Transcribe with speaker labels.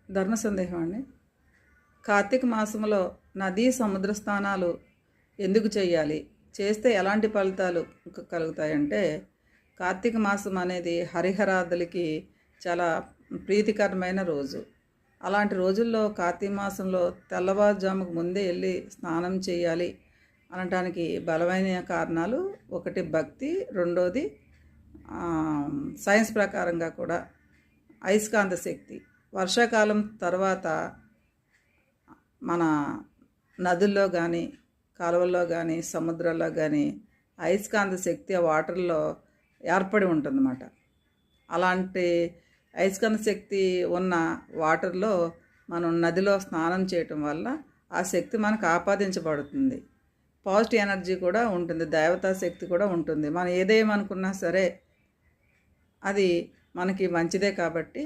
Speaker 1: ధర్మ సందేహం అండి. కార్తీక మాసంలో నదీ సముద్ర స్నానాలు ఎందుకు చేయాలి, చేస్తే ఎలాంటి ఫలితాలు కలుగుతాయంటే, కార్తీక మాసం అనేది హరిహరాదులకి చాలా ప్రీతికరమైన రోజు. అలాంటి రోజుల్లో కార్తీక మాసంలో తెల్లవారుజాముకు ముందే వెళ్ళి స్నానం చేయాలి అనటానికి బలమైన కారణాలు. ఒకటి భక్తి, రెండోది సైన్స్ ప్రకారంగా కూడా అయస్కాంత శక్తి. వర్షాకాలం తర్వాత మన నదుల్లో కానీ, కాలువల్లో కానీ, సముద్రాల్లో కానీ అయస్కాంత శక్తి ఆ వాటర్లో ఏర్పడి ఉంటుందన్నమాట. అలాంటి అయస్కాంత శక్తి ఉన్న వాటర్లో మనం నదిలో స్నానం చేయటం వల్ల ఆ శక్తి మనకు ఆపాదించబడుతుంది. పాజిటివ్ ఎనర్జీ కూడా ఉంటుంది, దేవతా శక్తి కూడా ఉంటుంది. మనం ఏదేమనుకున్నా సరే అది మనకి మంచిదే కాబట్టి